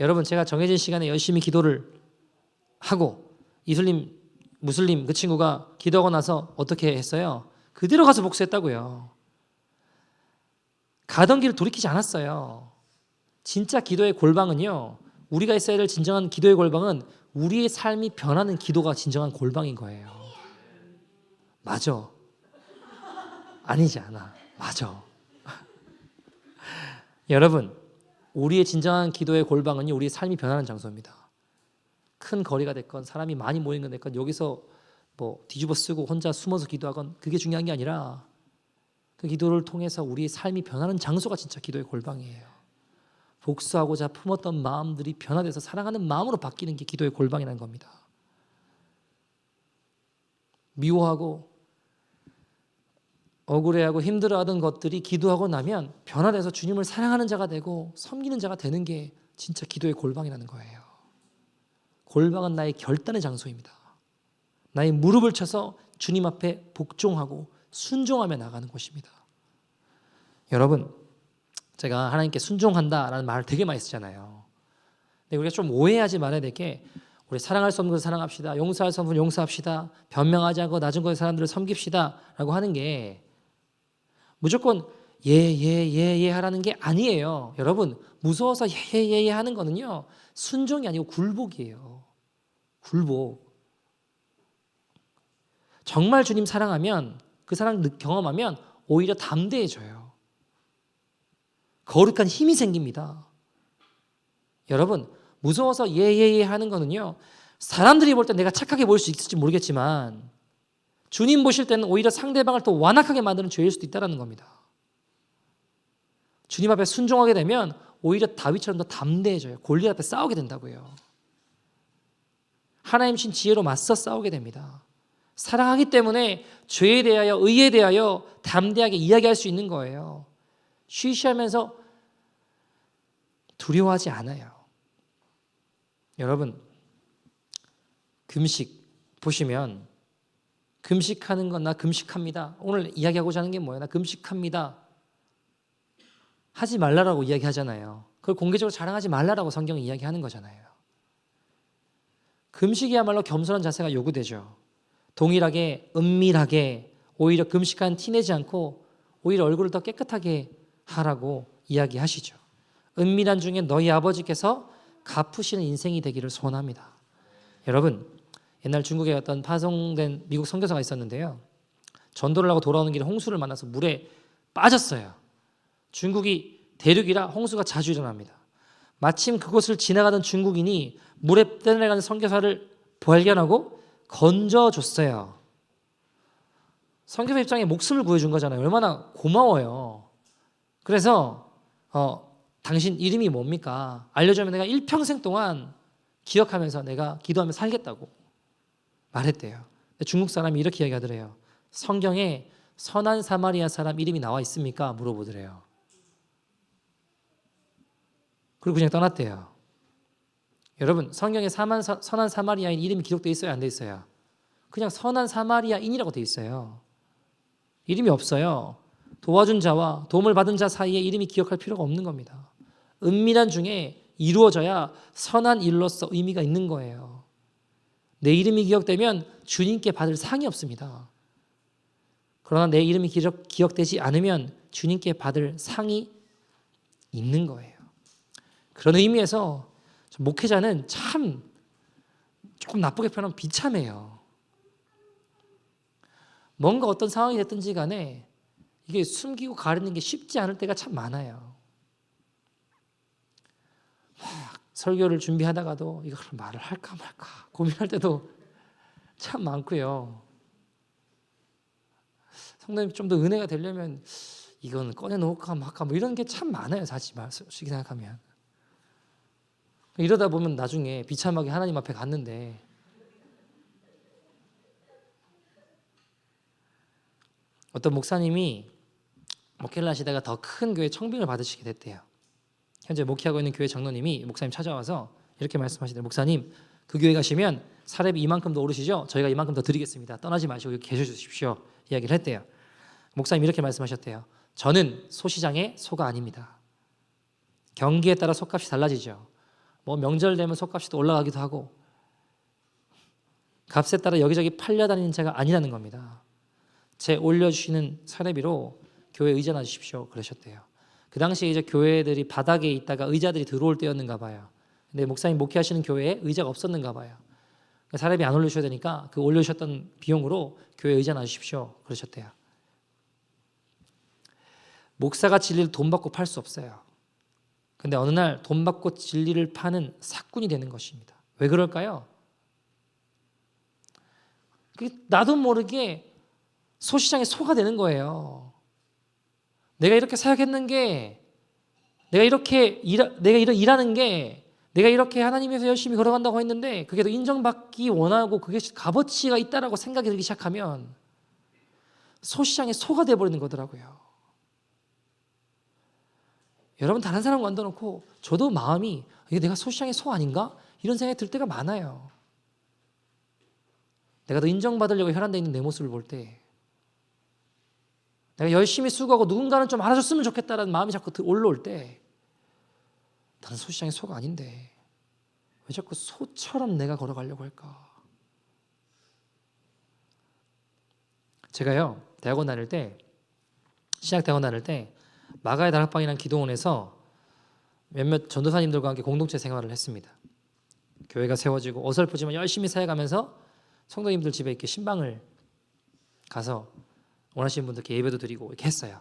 여러분 제가 정해진 시간에 열심히 기도를 하고 무슬림 그 친구가 기도하고 나서 어떻게 했어요? 그대로 가서 복수했다고요. 가던 길을 돌이키지 않았어요. 진짜 기도의 골방은요. 우리가 있어야 될 진정한 기도의 골방은 우리의 삶이 변하는 기도가 진정한 골방인 거예요. 맞아. 아니지 않아. 맞아. 여러분 우리의 진정한 기도의 골방은요. 우리의 삶이 변하는 장소입니다. 큰 거리가 됐건 사람이 많이 모이는 건 됐건 여기서 뭐 뒤집어 쓰고 혼자 숨어서 기도하건 그게 중요한 게 아니라 그 기도를 통해서 우리의 삶이 변하는 장소가 진짜 기도의 골방이에요. 복수하고자 품었던 마음들이 변화돼서 사랑하는 마음으로 바뀌는 게 기도의 골방이라는 겁니다. 미워하고 억울해하고 힘들어하던 것들이 기도하고 나면 변화돼서 주님을 사랑하는 자가 되고 섬기는 자가 되는 게 진짜 기도의 골방이라는 거예요. 골방은 나의 결단의 장소입니다. 나의 무릎을 쳐서 주님 앞에 복종하고 순종하며 나가는 곳입니다. 여러분 제가 하나님께 순종한다라는 말을 되게 많이 쓰잖아요. 근데 우리가 좀 오해하지 말아야 될 게 우리 사랑할 수 없는 것을 사랑합시다. 용서할 수 없는 것을 용서합시다. 변명하지 않고 낮은 곳의 사람들을 섬깁시다 라고 하는 게 무조건 예 하라는 게 아니에요. 여러분 무서워서 예 하는 거는요. 순종이 아니고 굴복이에요. 굴복. 정말 주님 사랑하면 그 사랑 경험하면 오히려 담대해져요. 거룩한 힘이 생깁니다. 여러분 무서워서 예 하는 거는요. 사람들이 볼 때 내가 착하게 보일 수 있을지 모르겠지만 주님 보실 때는 오히려 상대방을 더 완악하게 만드는 죄일 수도 있다는 겁니다. 주님 앞에 순종하게 되면 오히려 다윗처럼 더 담대해져요. 골리앗 앞에 싸우게 된다고요. 하나님 신 지혜로 맞서 싸우게 됩니다. 사랑하기 때문에 죄에 대하여 의에 대하여 담대하게 이야기할 수 있는 거예요. 쉬쉬하면서 두려워하지 않아요. 여러분 금식 보시면 금식하는 건 나 금식합니다. 오늘 이야기하고자 하는 게 뭐예요? 나 금식합니다. 하지 말라라고 이야기하잖아요. 그걸 공개적으로 자랑하지 말라라고 성경은 이야기하는 거잖아요. 금식이야말로 겸손한 자세가 요구되죠. 동일하게 은밀하게 오히려 금식한 티내지 않고 오히려 얼굴을 더 깨끗하게 하라고 이야기하시죠. 은밀한 중에 너희 아버지께서 갚으시는 인생이 되기를 소원합니다. 여러분 옛날 중국에 어떤 파송된 미국 선교사가 있었는데요. 전도를 하고 돌아오는 길에 홍수를 만나서 물에 빠졌어요. 중국이 대륙이라 홍수가 자주 일어납니다. 마침 그곳을 지나가던 중국인이 물에 떠내려가는 선교사를 발견하고 건져줬어요. 선교사 입장에 목숨을 구해준 거잖아요. 얼마나 고마워요. 그래서 당신 이름이 뭡니까? 알려주면 내가 일평생 동안 기억하면서 내가 기도하며 살겠다고 말했대요. 근데 중국 사람이 이렇게 이야기하더래요. 성경에 선한 사마리아 사람 이름이 나와 있습니까? 물어보더래요. 그리고 그냥 떠났대요. 여러분, 성경에 선한 사마리아인 이름이 기록되어 있어요? 안 돼 있어요? 그냥 선한 사마리아인이라고 돼 있어요. 이름이 없어요. 도와준 자와 도움을 받은 자 사이에 이름이 기억할 필요가 없는 겁니다. 은밀한 중에 이루어져야 선한 일로서 의미가 있는 거예요. 내 이름이 기억되면 주님께 받을 상이 없습니다. 그러나 내 이름이 기억되지 않으면 주님께 받을 상이 있는 거예요. 그런 의미에서 목회자는 참 조금 나쁘게 표현하면 비참해요. 뭔가 어떤 상황이 됐든지 간에 이게 숨기고 가리는 게 쉽지 않을 때가 참 많아요. 설교를 준비하다가도 이걸 말을 할까 말까 고민할 때도 참 많고요. 성도님 좀 더 은혜가 되려면 이건 꺼내놓을까 말까 뭐 이런 게 참 많아요. 사실 솔직히 생각하면. 이러다 보면 나중에 비참하게 하나님 앞에 갔는데 어떤 목사님이 목회를 하시다가 더 큰 교회 청빙을 받으시게 됐대요. 현재 목회하고 있는 교회 장로님이 목사님 찾아와서 이렇게 말씀하시대요. 목사님, 그 교회 가시면 사례비 이만큼 더 오르시죠? 저희가 이만큼 더 드리겠습니다. 떠나지 마시고 여기 계셔 주십시오. 이야기를 했대요. 목사님 이렇게 말씀하셨대요. 저는 소시장의 소가 아닙니다. 경기에 따라 속값이 달라지죠. 뭐 명절 되면 속값이 또 올라가기도 하고 값에 따라 여기저기 팔려다니는 자가 아니라는 겁니다. 제 올려주시는 사례비로 교회에 의존하 주십시오. 그러셨대요. 그 당시에 이제 교회들이 바닥에 있다가 의자들이 들어올 때였는가 봐요. 근데 목사님 목회하시는 교회에 의자가 없었는가 봐요. 사례비 안 올려주셔야 되니까 그 올려주셨던 비용으로 교회에 의존하 주십시오. 그러셨대요. 목사가 진리를 돈 받고 팔 수 없어요. 근데 어느 날 돈 받고 진리를 파는 사꾼이 되는 것입니다. 왜 그럴까요? 나도 모르게 소시장의 소가 되는 거예요. 내가 이렇게 사역했는 게, 내가 일하는 게, 내가 이렇게 하나님에서 열심히 걸어간다고 했는데 그게 더 인정받기 원하고 그게 값어치가 있다라고 생각이 들기 시작하면 소시장의 소가 되어버리는 거더라고요. 여러분 다른 사람 만들어놓고 저도 마음이 이게 내가 소시장의 소 아닌가? 이런 생각이 들 때가 많아요. 내가 더 인정받으려고 혈안되어 있는 내 모습을 볼 때 내가 열심히 수고하고 누군가는 좀 알아줬으면 좋겠다는 마음이 자꾸 올라올 때 나는 소시장의 소가 아닌데 왜 자꾸 소처럼 내가 걸어가려고 할까? 제가요 대학원 다닐 때 신학 대학원 다닐 때 마가의 다락방이라는 기도원에서 몇몇 전도사님들과 함께 공동체 생활을 했습니다. 교회가 세워지고 어설프지만 열심히 사역하면서 성도님들 집에 이렇게 신방을 가서 원하시는 분들께 예배도 드리고 이렇게 했어요.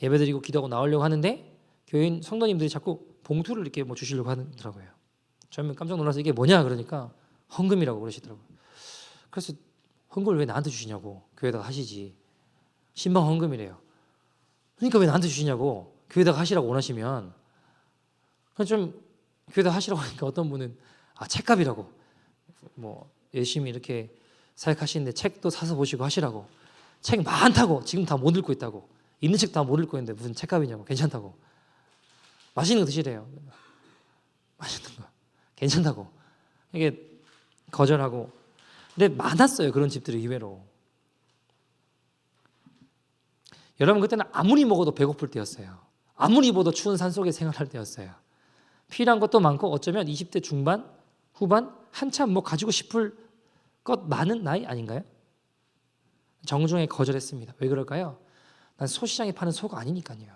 예배 드리고 기도하고 나오려고 하는데 교인 성도님들이 자꾸 봉투를 이렇게 뭐 주시려고 하더라고요. 저는 깜짝 놀라서 이게 뭐냐 그러니까 헌금이라고 그러시더라고요. 그래서 헌금을 왜 나한테 주시냐고 교회에다가 하시지. 신방 헌금이래요. 그러니까 왜 나한테 주시냐고 교회에다가 하시라고 원하시면 좀 교회에다가 하시라고 하니까 어떤 분은 책값이라고 뭐 열심히 이렇게 사역하시는데 책도 사서 보시고 하시라고 책 많다고 지금 다 못 읽고 있다고 있는 책 다 못 읽고 있는데 무슨 책값이냐고 괜찮다고 맛있는 거 드시래요. 맛있는 거 괜찮다고 이게 거절하고 근데 많았어요. 그런 집들이 의외로. 여러분 그때는 아무리 먹어도 배고플 때였어요. 아무리 먹어도 추운 산속에 생활할 때였어요. 필요한 것도 많고 어쩌면 20대 중반, 후반 한참 뭐 가지고 싶을 것 많은 나이 아닌가요? 정중하게 거절했습니다. 왜 그럴까요? 난 소시장에 파는 소가 아니니까요.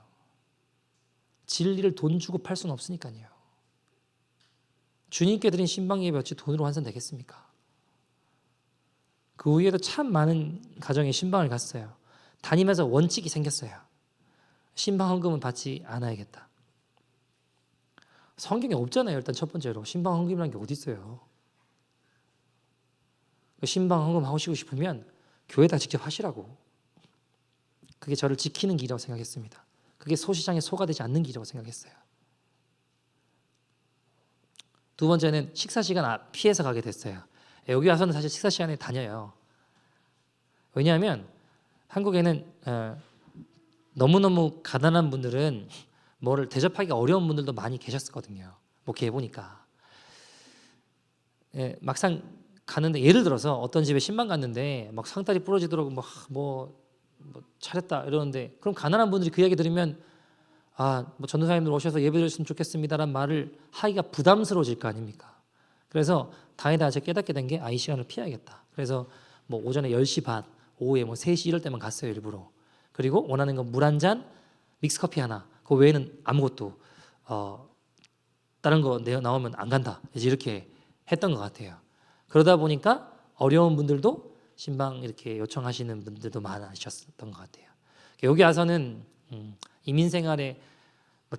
진리를 돈 주고 팔 수는 없으니까요. 주님께 드린 신방 예배 어찌 돈으로 환산되겠습니까? 그 후에도 참 많은 가정에 신방을 갔어요. 다니면서 원칙이 생겼어요. 신방 헌금은 받지 않아야겠다. 성경에 없잖아요. 일단 첫 번째로 신방 헌금이라는 게 어디 있어요? 신방 헌금 하시고 싶으면 교회에다 직접 하시라고. 그게 저를 지키는 길이라고 생각했습니다. 그게 소시장의 소가 되지 않는 길이라고 생각했어요. 두 번째는 식사 시간 피해서 가게 됐어요. 여기 와서는 사실 식사 시간에 다녀요. 왜냐하면 한국에는 너무너무 가난한 분들은 뭐를 대접하기 어려운 분들도 많이 계셨거든요. 목회해 보니까 막상 가는데, 예를 들어서 어떤 집에 신방 갔는데 막 상다리 부러지도록 뭐 잘했다 이러는데, 그럼 가난한 분들이 그 이야기 들으면 뭐 전도사님들 오셔서 예배 드렸으면 좋겠습니다라는 말을 하기가 부담스러워질 거 아닙니까? 그래서 다행이다 제가 깨닫게 된 게 이 시간을 피해야겠다. 그래서 뭐 오전에 10시 반, 오후에 뭐 3시 이럴 때만 갔어요, 일부러. 그리고 원하는 건 물 한 잔, 믹스커피 하나. 그 외에는 아무것도 다른 거 나오면 안 간다. 이제 이렇게 했던 것 같아요. 그러다 보니까 어려운 분들도 신방 이렇게 요청하시는 분들도 많으셨던 것 같아요. 여기 와서는 이민 생활에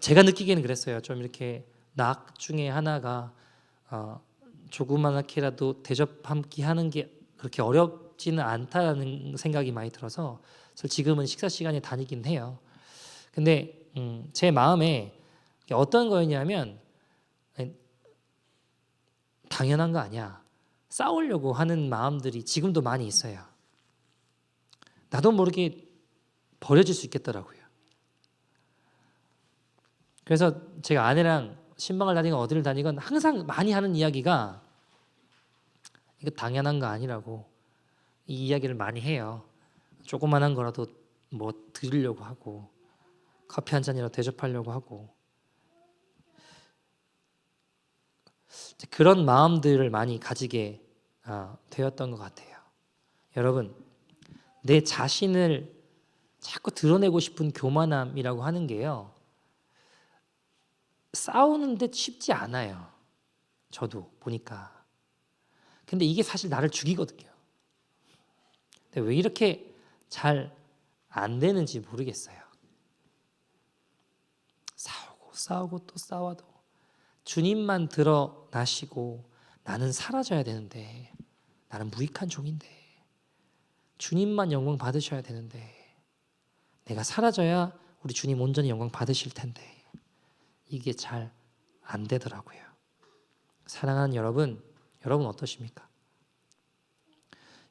제가 느끼기에는 그랬어요. 좀 이렇게 낙 중에 하나가 조그맣게라도 대접함기 하는 게 그렇게 어렵지는 않다는 생각이 많이 들어서 지금은 식사 시간에 다니긴 해요. 근데 제 마음에 어떤 거였냐면, 당연한 거 아니야, 싸우려고 하는 마음들이 지금도 많이 있어요. 나도 모르게 버려질 수 있겠더라고요. 그래서 제가 아내랑 신방을 다니건 어디를 다니건 항상 많이 하는 이야기가 이거 당연한 거 아니라고, 이 이야기를 많이 해요. 조그만한 거라도 뭐 드리려고 하고, 커피 한 잔이라도 대접하려고 하고, 그런 마음들을 많이 가지게 되었던 것 같아요. 여러분, 내 자신을 자꾸 드러내고 싶은 교만함이라고 하는 게요, 싸우는데 쉽지 않아요. 저도 보니까. 근데 이게 사실 나를 죽이거든요. 근데 왜 이렇게 잘 안 되는지 모르겠어요. 싸우고 또 싸워도 주님만 드러나시고 나는 사라져야 되는데, 나는 무익한 종인데, 주님만 영광 받으셔야 되는데, 내가 사라져야 우리 주님 온전히 영광 받으실 텐데, 이게 잘 안 되더라고요. 사랑하는 여러분 어떠십니까?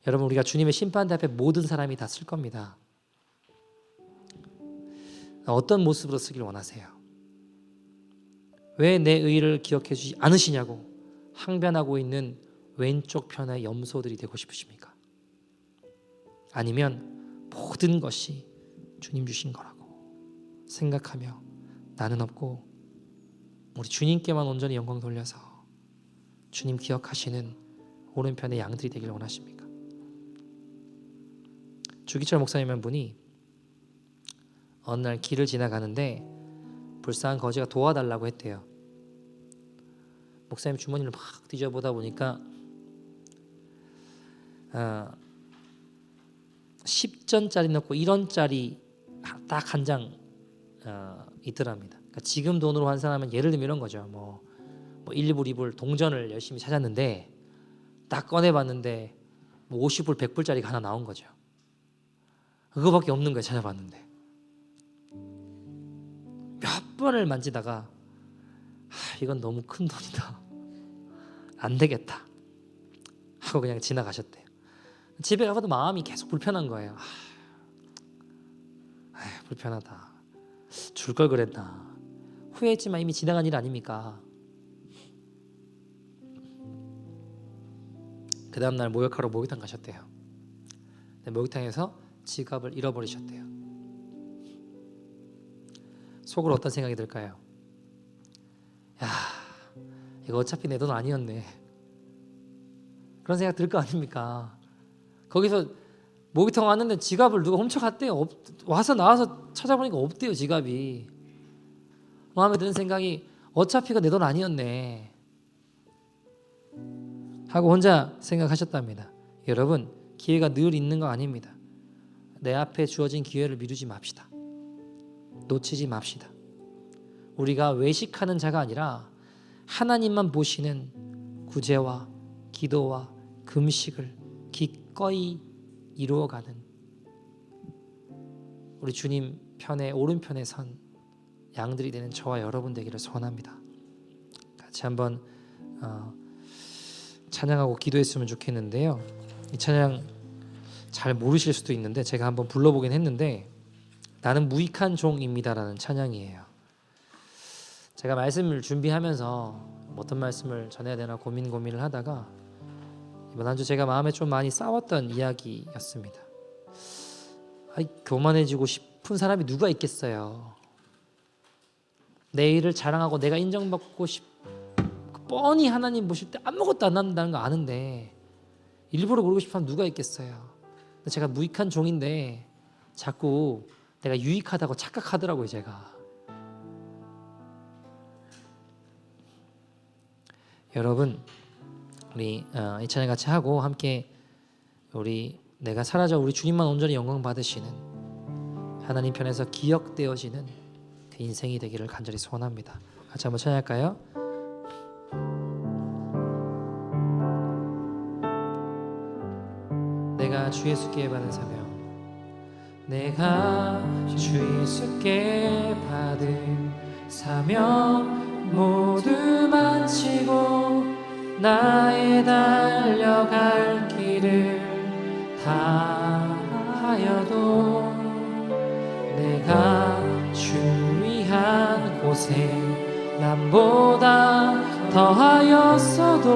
여러분, 우리가 주님의 심판대 앞에 모든 사람이 다 쓸 겁니다. 어떤 모습으로 쓰길 원하세요? 왜 내 의를 기억해 주지 않으시냐고 항변하고 있는 왼쪽 편의 염소들이 되고 싶으십니까? 아니면 모든 것이 주님 주신 거라고 생각하며 나는 없고 우리 주님께만 온전히 영광 돌려서 주님 기억하시는 오른편의 양들이 되기를 원하십니까? 주기철 목사님 한 분이 어느 날 길을 지나가는데 불쌍한 거지가 도와달라고 했대요. 목사님 주머니를 막 뒤져보다 보니까 10전짜리 넣고 1원짜리 딱 한 장 있더랍니다. 그러니까 지금 돈으로 환산하면 예를 들면 이런 거죠. 뭐 1불, 2불 동전을 열심히 찾았는데 딱 꺼내봤는데 뭐 50불, 100불짜리가 하나 나온 거죠. 그거밖에 없는 거예요. 찾아봤는데 몇 번을 만지다가 이건 너무 큰 돈이다, 안 되겠다 하고 그냥 지나가셨대요. 집에 가봐도 마음이 계속 불편한 거예요. 불편하다, 줄 걸 그랬나, 후회했지만 이미 지나간 일 아닙니까? 그 다음날 목욕하러 목욕탕 가셨대요. 목욕탕에서 지갑을 잃어버리셨대요. 속으로 어떤 생각이 들까요? 야, 이거 어차피 내 돈 아니었네, 그런 생각 들 거 아닙니까? 거기서 목욕탕 왔는데 지갑을 누가 훔쳐갔대요. 나와서 찾아보니까 없대요, 지갑이. 마음에 드는 생각이 어차피 내 돈 아니었네 하고 혼자 생각하셨답니다. 여러분, 기회가 늘 있는 거 아닙니다. 내 앞에 주어진 기회를 미루지 맙시다. 놓치지 맙시다. 우리가 외식하는 자가 아니라 하나님만 보시는 구제와 기도와 금식을 기꺼이 이루어가는 우리 주님 편에 오른편에 선 양들이 되는 저와 여러분 되기를 소원합니다. 같이 한번 찬양하고 기도했으면 좋겠는데요. 이 찬양 잘 모르실 수도 있는데 제가 한번 불러보긴 했는데, 나는 무익한 종입니다라는 찬양이에요. 제가 말씀을 준비하면서 어떤 말씀을 전해야 되나 고민을 하다가 이번 한 주 제가 마음에 좀 많이 싸웠던 이야기였습니다. 교만해지고 싶은 사람이 누가 있겠어요. 내 일을 자랑하고 내가 인정받고 뻔히 하나님 보실 때 아무것도 안 한다는 거 아는데 일부러 그러고 싶은 사람 누가 있겠어요. 근데 제가 무익한 종인데 자꾸 내가 유익하다고 착각하더라고요. 제가. 여러분, 우리 이 찬양 같이 하고 함께 우리 내가 사라져 우리 주님만 온전히 영광 받으시는, 하나님 편에서 기억되어지는 그 인생이 되기를 간절히 소원합니다. 같이 한번 찬양할까요? 내가 주 예수께 받은 사명, 내가 주 예수께 받은 사명 모두 마치고 나의 달려갈 길을 다하여도 내가 주 위한 곳에 남보다 더하였어도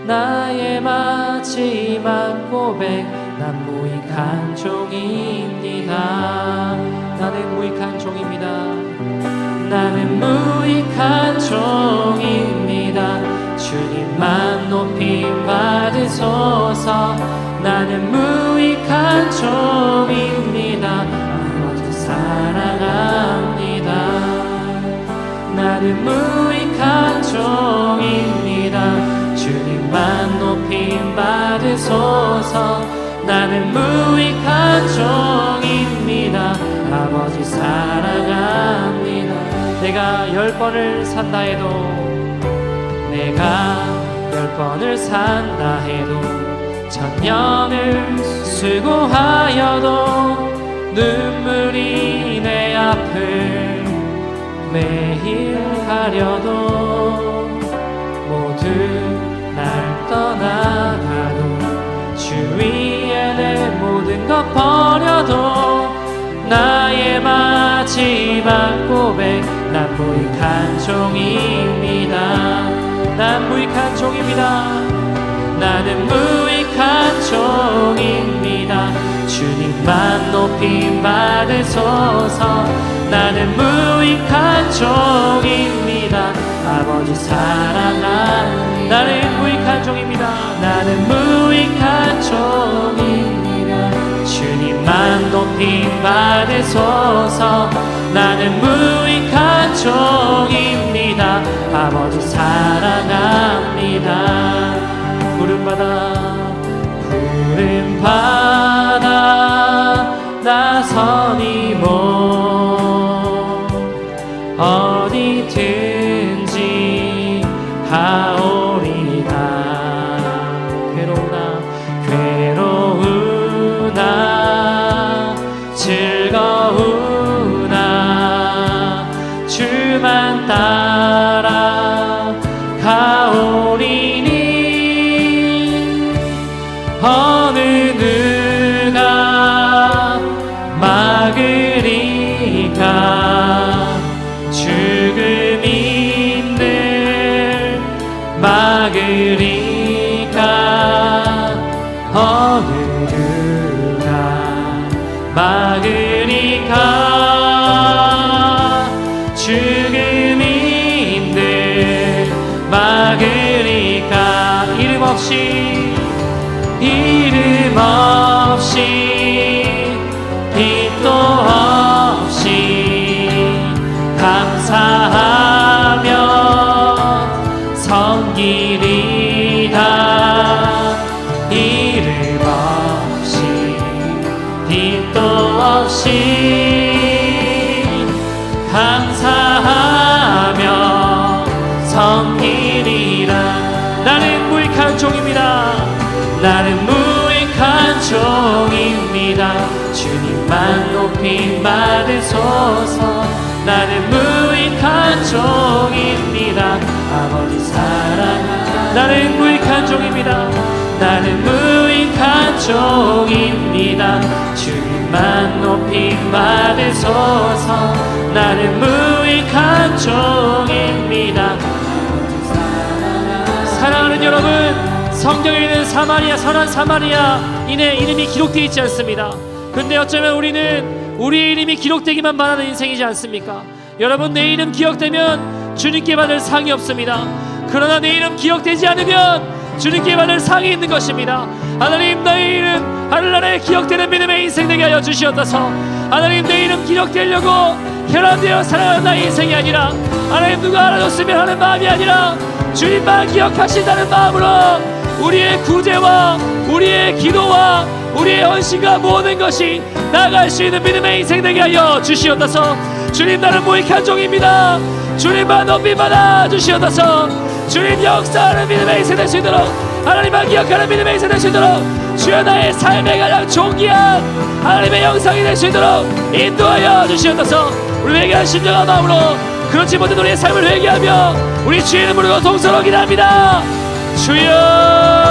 나의 마지막 고백, 난 무익한 종입니다. 나는 무익한 종입니다. 나는 무익한 종입니다. 주님만 높임 받으소서. 나는 무익한 종입니다. 아버지 사랑합니다. 나는 무익한 종입니다. 주님만 높임 받으소서. 나는 무익한 종입니다. 아버지 사랑합니다. 내가 10번을 산다 해도, 내가 10번을 산다 해도, 천년을 수고하여도 눈물이 내 앞을 매일 가려도 모두 날 떠나가도 주 위에 내 모든 것 버려도 나의 마지막 고백, 난 무익한 종입니다. 난 무익한 종입니다. 나는 무익한 종입니다. 주님만 높임 받으소서. 나는 무익한 종입니다. 아버지 사랑합니다. 나는 무익한 종입니다. 나는 무익한 종입니다. 주님만 높임 받으소서. 나는 무익한 종입니다. 아버지 사랑합니다. 푸른 바다 나서니 뭐 어디든지 가오리다. 괴로우나 즐거우나 주만 따라 가오리니. 어느 누가 막으리까. 죽음이 늘 막으리까. 어느 누가 막으리까. 죽음이 늘 막으리까. 이름 없이 빛도 없이 감사하며 섬기리다. 이름 없이 빛도 없이 감사하며 섬기리라. 나는 무익한 종입니다. 나는 무익한 종입니다. 주님만 높임 받으소서. 나는 무익한 종입니다. 아버지 사랑합니다. 나는 무익한 종입니다. 나는 무익한 종입니다. 주님만 높이 받으소서. 나는 무익한 종입니다. 사랑하는 여러분, 성경에 있는 사마리아, 선한 사마리아인의 이름이 기록되어 있지 않습니다. 근데 어쩌면 우리는 우리의 이름이 기록되기만 바라는 인생이지 않습니까? 여러분, 내 이름 기억되면 주님께 받을 상이 없습니다. 그러나 내 이름 기억되지 않으면 주님께 받을 상이 있는 것입니다. 하나님, 나의 이름 하늘나라에 기억되는 믿음의 인생 되게 하여 주시옵소서. 하나님, 내 이름 기록되려고 혈안되어 살아가는 나의 인생이 아니라, 하나님 누가 알아줬으면 하는 마음이 아니라 주님만 기억하신다는 마음으로 우리의 구제와 우리의 기도와 우리의 헌신과 모든 것이 나아갈 수 있는 믿음의 인생 되게 하여 주시옵소서. 주님, 나는 무익한 종입니다. 주님만 높이 받아 주시옵소서. 주님, 역사하는 믿음의 인생 될 수 있도록, 하나님만 기억하는 믿음의 인생 될 수 있도록, 주여 나의 삶의 가장 존귀한 하나님의 영상이 될 수 있도록 인도하여 주시옵소서. 우리 회개한 심정한 마음으로 그렇지 못한 우리의 삶을 회개하며 우리 주의 이름 부르고 동서로 기도합니다. 주여.